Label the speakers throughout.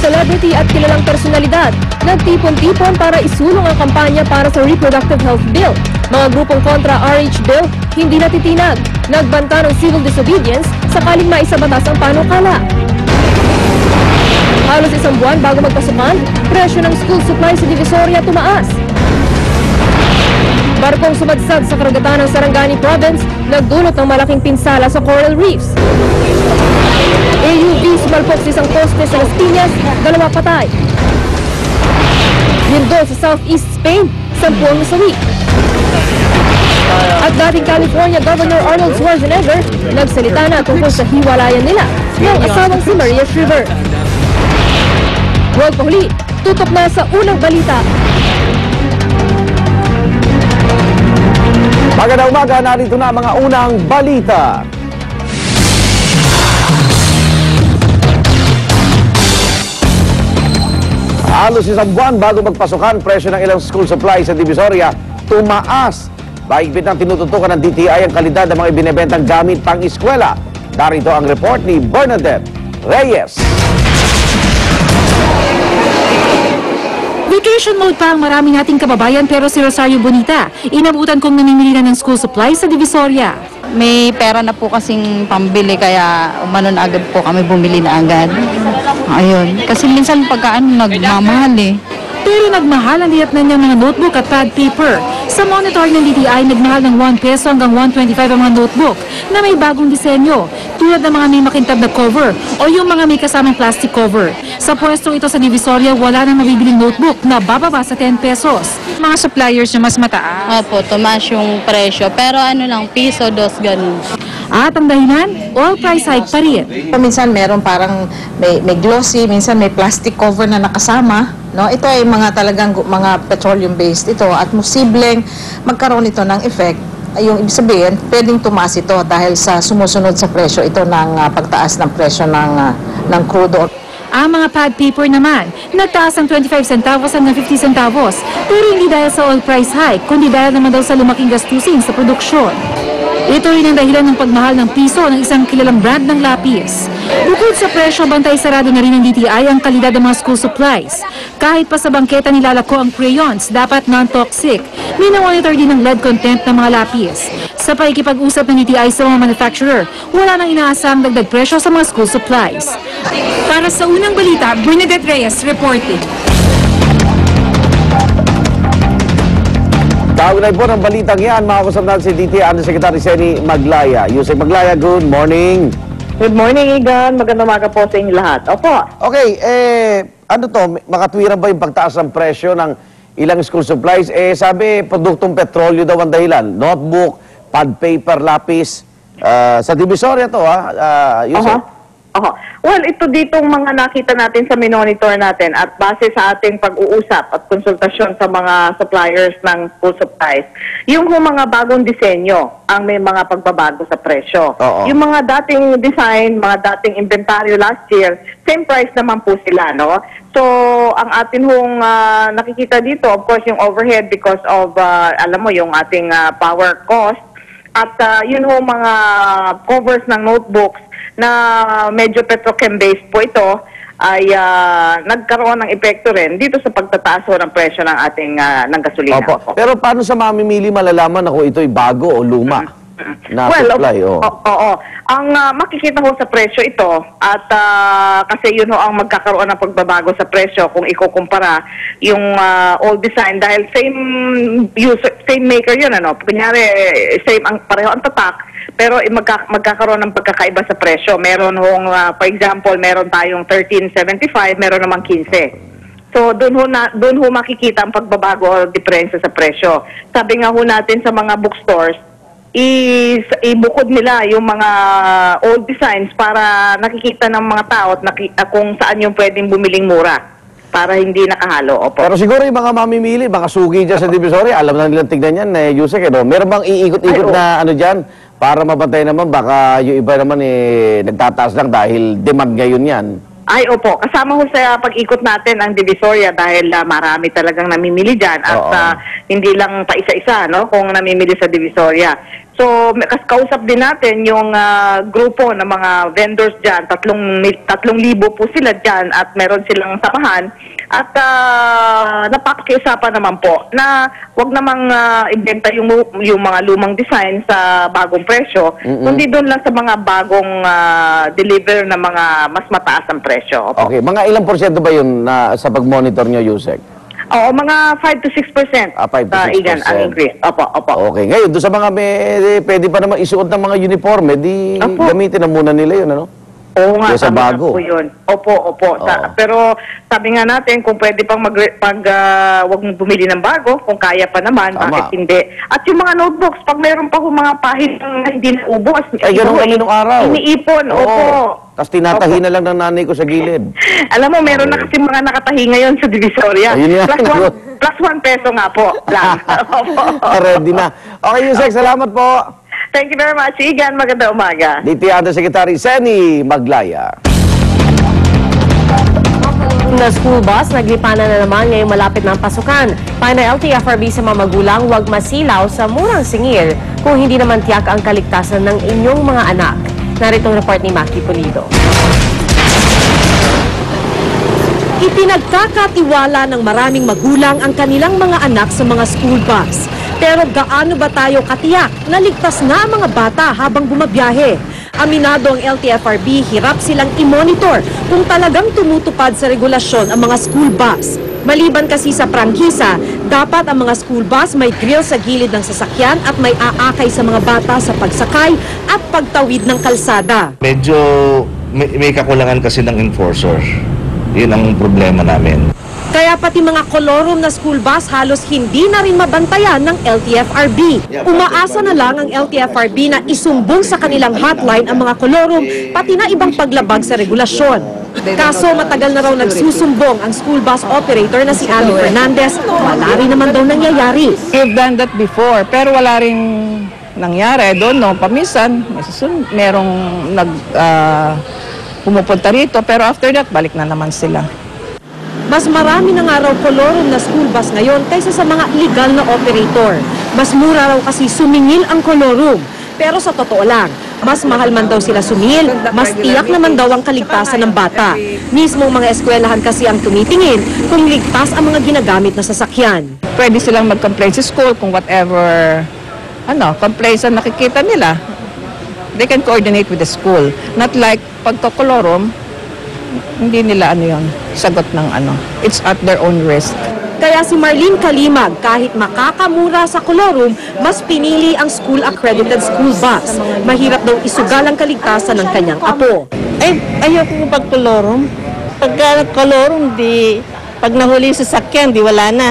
Speaker 1: celebrity at kilalang personalidad nagtipon-tipon para isulong ang kampanya para sa Reproductive Health Bill. Mga grupong kontra RH Bill hindi natitinag. Nagbanta ng civil disobedience sakaling maisabatas ang panukala. Halos isang buwan bago magpasukan, presyo ng school supply sa Divisoria tumaas. Barkong sumadsad sa karagatan ng Sarangani Province, nagdulot ng malaking pinsala sa coral reefs. AUV sumalpok sa isang poste sa Las Piñas, 2 patay. Lindol sa Southeast Spain, 10 ang nasawi. At dating California Governor Arnold Schwarzenegger, nagsalita na tungkol sa hiwalayan nila ng asawang si Maria Shriver. World Pahuli, tutok na sa unang balita.
Speaker 2: Magandang umaga, narito na mga unang balita. Halos isang buwan bago magpasukan, presyo ng ilang school supply sa Divisoria tumaas. Mahigpit ng tinututukan ng DTI ang kalidad ng mga ibinebentang gamit pang-eskwela. Narito ang report ni Bernadette Reyes.
Speaker 3: Vacation mode pa ang marami nating kababayan pero si Rosario Bonita, inabutan kong namimili na ng school supplies sa Divisoria.
Speaker 4: May pera na po kasing pambili kaya umanon agad po kami bumili na agad. Ayun, kasi minsan pagkaan nagmamahal eh.
Speaker 3: Pero nagmahal ang diyat na niyang mga notebook at pad paper. Sa monitor ng DTI, nagmahal ng 1 peso hanggang 1.25 ang mga notebook na may bagong disenyo, tulad ng mga may makintab na cover o yung mga may kasamang plastic cover. Sa pwesto ito sa Divisoria, wala nang mabibiling notebook na bababa sa 10 pesos. Mga suppliers na mas mataas.
Speaker 4: Opo, tumaas yung presyo. Pero ano lang, piso, 2, ganun.
Speaker 3: At ang dahilan, all price hike pa rin.
Speaker 5: Minsan meron parang may glossy, minsan may plastic cover na nakasama. No? Ito ay mga talagang mga petroleum-based ito at posibleng magkaroon ito ng effect. Yung ibig sabihin, pwedeng tumaas ito dahil sa sumusunod sa presyo ito ng pagtaas ng presyo ng crude.
Speaker 3: Ang mga pad paper naman, nagtaas ng 25 centavos hanggang 50 centavos. Pero hindi dahil sa oil price hike, kundi dahil naman daw sa lumaking gastusin sa produksyon. Ito rin ang dahilan ng pagmahal ng piso ng isang kilalang brand ng lapis. Bukod sa presyo, bantay sarado na rin ng DTI ang kalidad ng mga school supplies. Kahit pa sa bangketa nilalako ang crayons, dapat non-toxic. Minamonitor din ang lead content ng mga lapis. Sa pakikipag-usap ng DTI sa mga manufacturer, wala nang inaasang dagdag presyo sa mga school supplies. Para sa unang balita, Bernadette Reyes reporting.
Speaker 2: Kaugnay po ng balitang yan, makakusap natin si DTI Undersecretary Seni Maglaya. Yusek Maglaya, good morning.
Speaker 6: Good morning, Igan. Magandang umaga po sa inyo lahat. Opo.
Speaker 2: Okay, ano to, makatwiran ba yung pagtaas ng presyo ng ilang school supplies? Sabi, produktong petrolyo daw ang dahilan. Notebook, pad paper, lapis. Sa Divisoria to, Yusek.
Speaker 6: Well, ito ditong mga nakita natin sa minonitor natin at base sa ating pag-uusap at konsultasyon sa mga suppliers ng school supplies, yung mga bagong disenyo ang may mga pagbabago sa presyo. Yung mga dating design, mga dating inventaryo last year, same price naman po sila, no? So, ang atin nakikita dito, of course, yung overhead because of, alam mo, yung ating power cost at yun mga covers ng notebooks na medyo petrochem-based po ito ay nagkaroon ng epekto rin dito sa pagtataas ng presyo ng ating ng gasolina.
Speaker 2: Opo. Pero paano sa mamimili malalaman na kung ito'y bago o luma na supply?
Speaker 6: Oo. Ang makikita ho sa presyo ito at kasi yun ho ang magkakaroon ng pagbabago sa presyo kung ikukumpara yung old design dahil same maker yun, ano? Kunyari, pareho ang tatak, pero magkakaroon ng pagkakaiba sa presyo. Meron hong, for example, meron tayong 1375, meron namang 15. So, doon ho makikita ang pagbabago o diferensya sa presyo. Sabi nga ho natin sa mga bookstores, ibukod nila yung mga old designs para nakikita ng mga tao at kung saan yung pwedeng bumiling mura para hindi nakahalo. Opo.
Speaker 2: Pero siguro yung mga mamimili, mga sugi dyan sa Divisoria, alam na nilang tignan yan, Yusek, no? Meron bang iikot-ikot na ano dyan para mabantay naman, baka yung iba naman nagtataas lang dahil demand ngayon yan?
Speaker 6: Ay, opo. Kasama ho sa pag-ikot natin ang Divisoria dahil marami talagang namimili dyan at hindi lang pa isa-isa, no, kung namimili sa Divisoria. So, kausap din natin yung grupo ng mga vendors dyan. 3,000 po sila dyan at meron silang samahan. At napakiusapan naman po na wag namang ibenta yung mga lumang design sa bagong presyo, kundi doon lang sa mga bagong deliver na mga mas mataas ang presyo. Opo.
Speaker 2: Okay, mga ilang porsyento ba yun na sa pag-monitor nyo, Yusek?
Speaker 6: Oo, mga 5 to 6%.
Speaker 2: 5 to 6%.
Speaker 6: Igan, ang increase. Opo, opo.
Speaker 2: Okay, ngayon, doon sa mga pwede pa naman isuot ng mga uniforme, di
Speaker 6: Opo.
Speaker 2: gamitin na muna nila yun, ano?
Speaker 6: Oo nga,
Speaker 2: Kesa
Speaker 6: tama
Speaker 2: bago.
Speaker 6: po yun. Opo. Pero sabi nga natin, kung pwede pang wag mong bumili ng bago, kung kaya pa naman,
Speaker 2: Tama.
Speaker 6: bakit hindi? At yung mga notebooks, pag mayroon pa mga pahit na hindi naubos,
Speaker 2: Ay, ganun kami nung araw.
Speaker 6: iniipon, opo.
Speaker 2: Tapos tinatahi na lang ng nanay ko sa gilid.
Speaker 6: Alam mo, meron na kasi mga nakatahi ngayon sa Divisoria.
Speaker 2: Ayun yan.
Speaker 6: Plus 1 peso nga po lang. Opo.
Speaker 2: Ready na. Okay, Yusek, salamat po.
Speaker 6: Thank you very much. Igan, maganda umaga.
Speaker 2: DTI Secretary Seni Maglaya.
Speaker 1: Na school bus, naglipanan na naman ngayong malapit ng pasukan. Payo LTFRB sa mga magulang, huwag masilaw sa murang singil kung hindi naman tiyak ang kaligtasan ng inyong mga anak. Narito ang report ni Maki Pulido.
Speaker 7: Ipinagkakatiwala ng maraming magulang ang kanilang mga anak sa mga school bus. Pero gaano ba tayo katiyak na ligtas na ang mga bata habang bumabiyahe? Aminado ang LTFRB, hirap silang i-monitor kung talagang tumutupad sa regulasyon ang mga school bus. Maliban kasi sa prangkisa, dapat ang mga school bus may grill sa gilid ng sasakyan at may aakay sa mga bata sa pagsakay at pagtawid ng kalsada.
Speaker 8: Medyo may kakulangan kasi ng enforcer. Yun ang problema namin.
Speaker 7: Kaya pati mga kolorum na school bus halos hindi na rin mabantayan ng LTFRB. Umaasa na lang ang LTFRB na isumbong sa kanilang hotline ang mga kolorum pati na ibang paglabag sa regulasyon. Kaso matagal na raw nagsusumbong ang school bus operator na si Ami Fernandez, wala rin naman daw nangyayari.
Speaker 5: We've done that before, pero wala rin nangyari. I don't know, paminsan, merong pumupunta rito, pero after that, balik na naman sila.
Speaker 7: Mas marami na nga raw kolorum na school bus ngayon kaysa sa mga legal na operator. Mas mura raw kasi sumingil ang kolorum. Pero sa totoo lang, mas mahal man daw sila sumingil, mas tiyak naman daw ang kaligtasan ng bata. Mismong mga eskwelahan kasi ang tumitingin kung ligtas ang mga ginagamit na sasakyan.
Speaker 5: Pwede silang mag-complain sa school kung whatever complaints ang nakikita nila. They can coordinate with the school. Not like pagkakolorum, hindi nila sagot ng It's at their own risk.
Speaker 7: Kaya si Marlene Kalimag, kahit makakamura sa kolorum, mas pinili ang school-accredited school bus. Mahirap daw isugal ang kaligtasan ng kanyang apo.
Speaker 9: Ayoko pag-kolorum. Pagka kolorum, pag nahuli sa sakyan, wala na.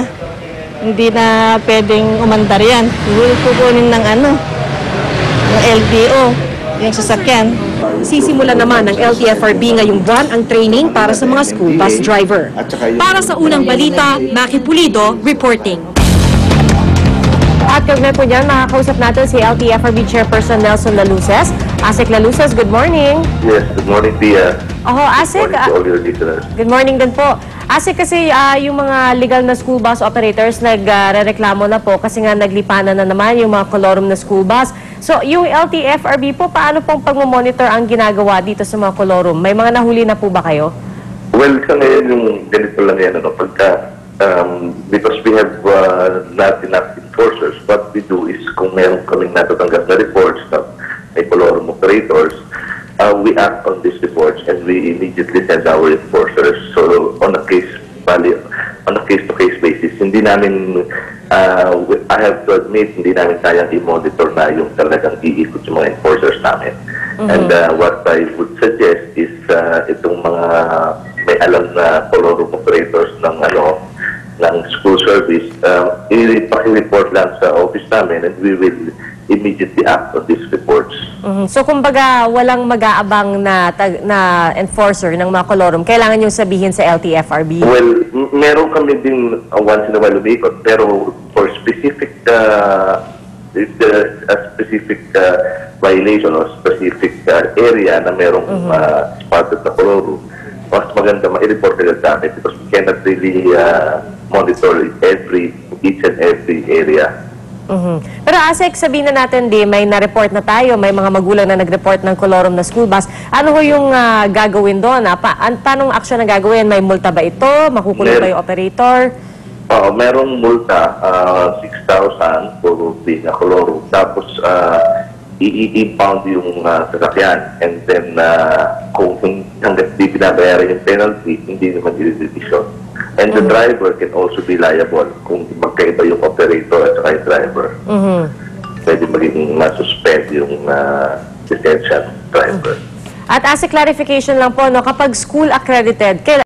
Speaker 9: Hindi na pwedeng umandar yan. Kukunin ng LTO, yung sasakyan.
Speaker 7: Sisimula naman ng LTFRB ngayong buwan ang training para sa mga school bus driver. Para sa unang balita, Maki Pulido, reporting.
Speaker 1: At kaugnay po dyan, makakausap natin si LTFRB Chairperson Nelson Laluces. Asik Laluces, good morning.
Speaker 10: Yes, good morning, Pia.
Speaker 1: Asik.
Speaker 10: Good morning to all your listeners.
Speaker 1: Good morning din po. Asik kasi yung mga legal na school bus operators nagrereklamo na po kasi nga naglipanan na naman yung mga kolorum na school bus. So, yung LTFRB po, paano pong pag-monitor ang ginagawa dito sa mga kolorum? May mga nahuli na po ba kayo?
Speaker 10: Well, sa ngayon, yung ganito lang yan, because we have not enough enforcers, what we do is kung meron kaming natatanggap na reports na may kolorum operators, we act on these reports and we immediately send our enforcers. So, on a case-to-case basis, hindi namin, I have to admit, hindi namin kayang i-monitor na yung talagang iikot yung mga enforcers namin. And what I would suggest is itong mga may alam na kolorum operators ng school service, i-report lang sa office namin and we will immediately act on these reports.
Speaker 1: So, kumbaga, walang mag-aabang na enforcer ng mga kolorum. Kailangan yung sabihin sa LTFRB?
Speaker 10: Well, meron kami din once in a while umikot, pero for specific violation or specific area na merong spotted na kolorum, mas maganda ma-report nila sa amin because we cannot really monitor each and every area.
Speaker 7: Pero Asek, sabihin na natin, may na-report na tayo, may mga magulang na nag-report ng kolorum na school bus. Ano ho yung gagawin doon? Paano ang aksyon na gagawin? May multa ba ito? Makukulong ba yung operator?
Speaker 10: Merong multa, 6,000 for being a kolorum. Tapos, i-impound yung sasakyan. And then, kung hanggang di binabayaran yung penalty, hindi naman i-decision. And the driver can also be liable kung magkaiba yung operator at saka yung driver. Pwede maging masuspend yung lisensya ng driver.
Speaker 7: At as a clarification lang po, no, kapag school accredited, kailan